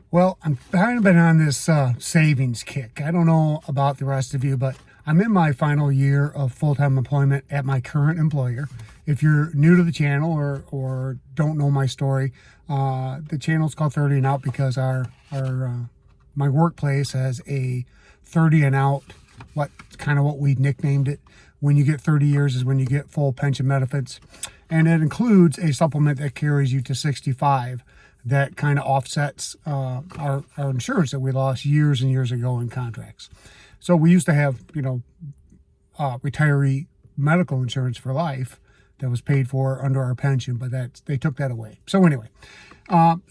Well, I'm kind of been on this savings kick. I don't know about the rest of you, but I'm in my final year of full-time employment at my current employer. If you're new to the channel or don't know my story, the channel's called 30 and Out because our my workplace has a 30 and out, what we nicknamed it. When you get 30 years is when you get full pension benefits, and it includes a supplement that carries you to 65 that kind of offsets our insurance that we lost years and years ago in contracts. So we used to have, retiree medical insurance for life that was paid for under our pension, but they took that away. So anyway,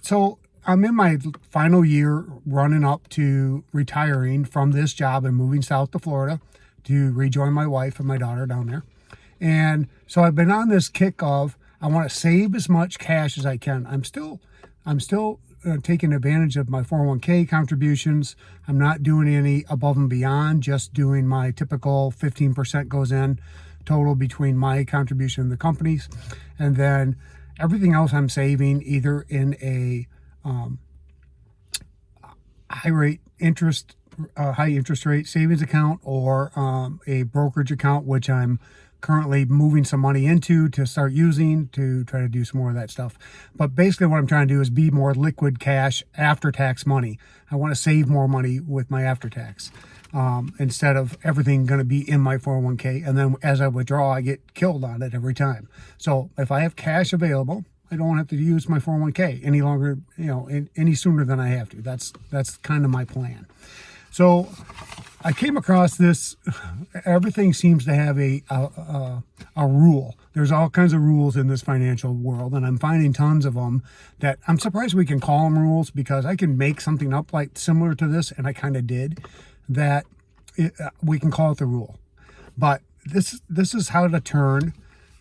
so I'm in my final year running up to retiring from this job and moving south to Florida to rejoin my wife and my daughter down there. And so I've been on this kick of I want to save as much cash as I can. I'm still taking advantage of my 401k contributions. I'm not doing any above and beyond, just doing my typical 15% goes in total between my contribution and the company's. And then everything else I'm saving either in a high interest rate savings account or a brokerage account, which I'm currently moving some money into to start using to try to do some more of that stuff. But basically what I'm trying to do is be more liquid cash after tax money. I want to save more money with my after tax instead of everything going to be in my 401k. And then as I withdraw, I get killed on it every time. So if I have cash available, I don't have to use my 401k any longer, any sooner than I have to. That's kind of my plan. So I came across this. Everything seems to have a rule. There's all kinds of rules in this financial world, and I'm finding tons of them that I'm surprised we can call them rules, because I can make something up like similar to this, and I kind of did, that we can call it the rule. But this is how to turn.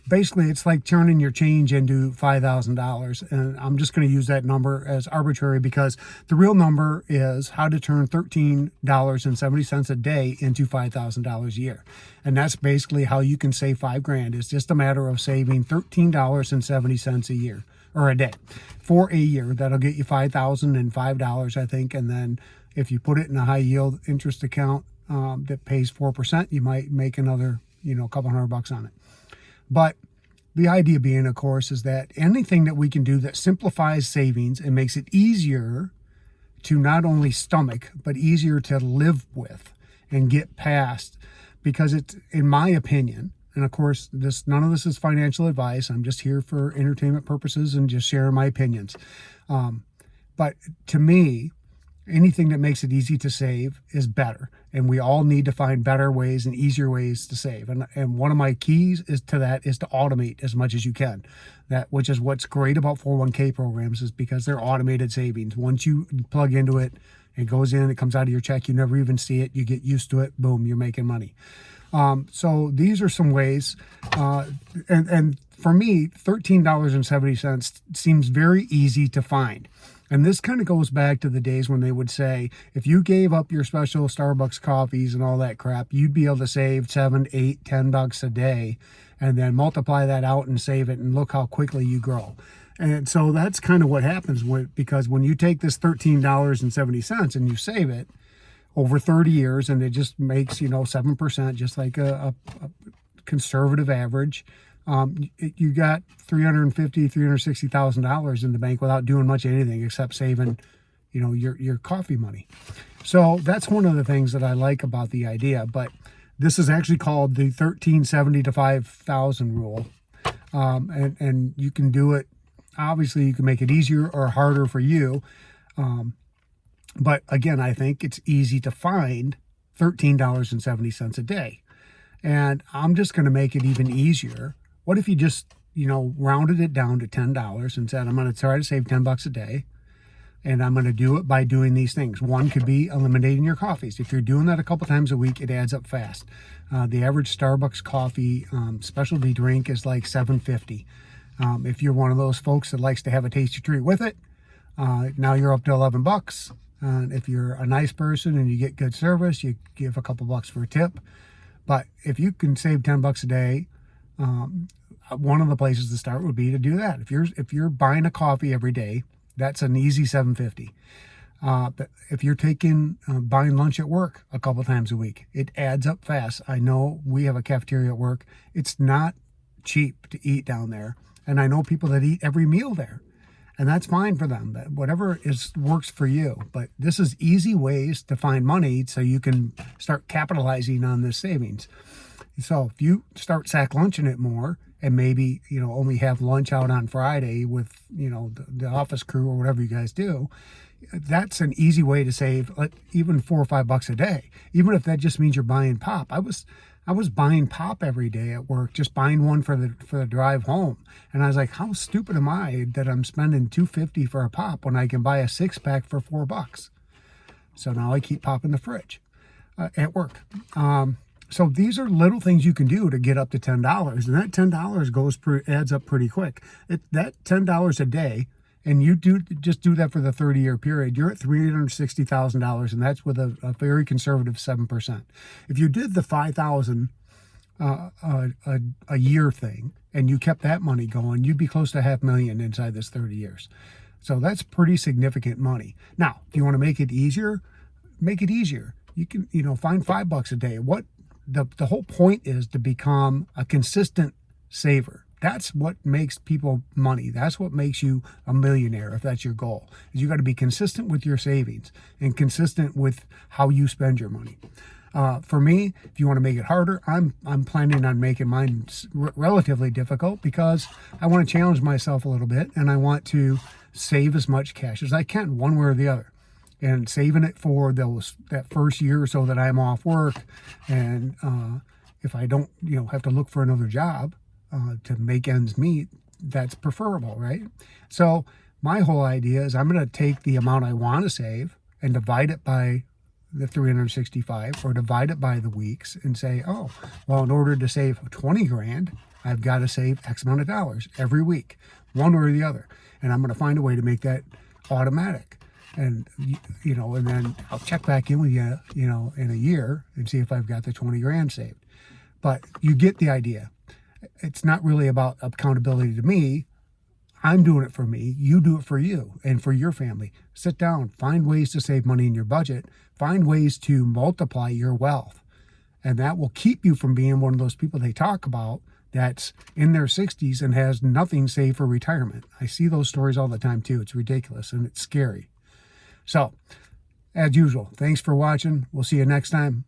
Basically, it's like turning your change into $5,000, and I'm just going to use that number as arbitrary because the real number is how to turn $13.70 a day into $5,000 a year. And that's basically how you can save $5,000. It's just a matter of saving $13.70 a year or a day for a year. That'll get you $5,005, I think. And then if you put it in a high yield interest account that pays 4%, you might make another, couple $100 on it. But the idea being, of course, is that anything that we can do that simplifies savings and makes it easier to not only stomach, but easier to live with and get past, because it's, in my opinion, and of course, none of this is financial advice. I'm just here for entertainment purposes and just sharing my opinions. But to me, anything that makes it easy to save is better. And we all need to find better ways and easier ways to save. And one of my keys is to automate as much as you can. Which is what's great about 401k programs, is because they're automated savings. Once you plug into it, it goes in, it comes out of your check, you never even see it, you get used to it, boom, you're making money. So these are some ways, and for me, $13.70 seems very easy to find. And this kind of goes back to the days when they would say, if you gave up your special Starbucks coffees and all that crap, you'd be able to save $7, $8, $10 a day, and then multiply that out and save it, and look how quickly you grow. And so that's kind of what happens because when you take this $13.70 and you save it over 30 years, and it just makes, 7%, just like a conservative average, you got $350,000, $360,000 in the bank without doing much anything except saving, your coffee money. So that's one of the things that I like about the idea. But this is actually called the 1370 to 5,000 rule, and you can do it. Obviously, you can make it easier or harder for you. But again, I think it's easy to find $13.70 a day, and I'm just going to make it even easier. What if you just, rounded it down to $10 and said, I'm going to try to save $10 a day, and I'm going to do it by doing these things. One could be eliminating your coffees. If you're doing that a couple times a week, it adds up fast. The average Starbucks coffee specialty drink is like $7.50. If you're one of those folks that likes to have a tasty treat with it, now you're up to $11. If you're a nice person and you get good service, you give a couple bucks for a tip. But if you can save $10 a day, one of the places to start would be to do that. If you're buying a coffee every day, that's an easy $7.50. But if you're taking buying lunch at work a couple times a week, it adds up fast. I know we have a cafeteria at work. It's not cheap to eat down there, and I know people that eat every meal there, and that's fine for them. But whatever is works for you. But this is easy ways to find money so you can start capitalizing on this savings. So if you start sack lunching it more, and maybe only have lunch out on Friday with the office crew or whatever you guys do, that's an easy way to save even $4 or $5 a day, even if that just means you're buying pop. I was buying pop every day at work, just buying one for the drive home, and I was like, how stupid am I that I'm spending $2.50 for a pop when I can buy a 6-pack for $4? So now I keep pop in the fridge at work. So these are little things you can do to get up to $10, and that $10 adds up pretty quick. That $10 a day, and you just do that for the 30-year period, you're at $360,000, and that's with a very conservative 7%. If you did the $5,000 a year thing, and you kept that money going, you'd be close to $500,000 inside this 30 years. So that's pretty significant money. Now, if you want to make it easier, make it easier. You can find $5 a day. The whole point is to become a consistent saver. That's what makes people money. That's what makes you a millionaire, if that's your goal. Is you got to be consistent with your savings and consistent with how you spend your money. For me, if you want to make it harder, I'm planning on making mine relatively difficult, because I want to challenge myself a little bit, and I want to save as much cash as I can, one way or the other. And saving it for that first year or so that I'm off work, and if I don't have to look for another job to make ends meet, that's preferable, right? So my whole idea is I'm going to take the amount I want to save and divide it by the 365, or divide it by the weeks, and say, oh, well, in order to save 20 grand, I've got to save X amount of dollars every week, one way or the other. And I'm going to find a way to make that automatic. And and then I'll check back in with you, in a year, and see if I've got the 20 grand saved. But you get the idea. It's not really about accountability to me. I'm doing it for me. You do it for you and for your family. Sit down, find ways to save money in your budget, find ways to multiply your wealth. And that will keep you from being one of those people they talk about that's in their 60s and has nothing saved for retirement. I see those stories all the time too. It's ridiculous and it's scary. So, as usual, thanks for watching. We'll see you next time.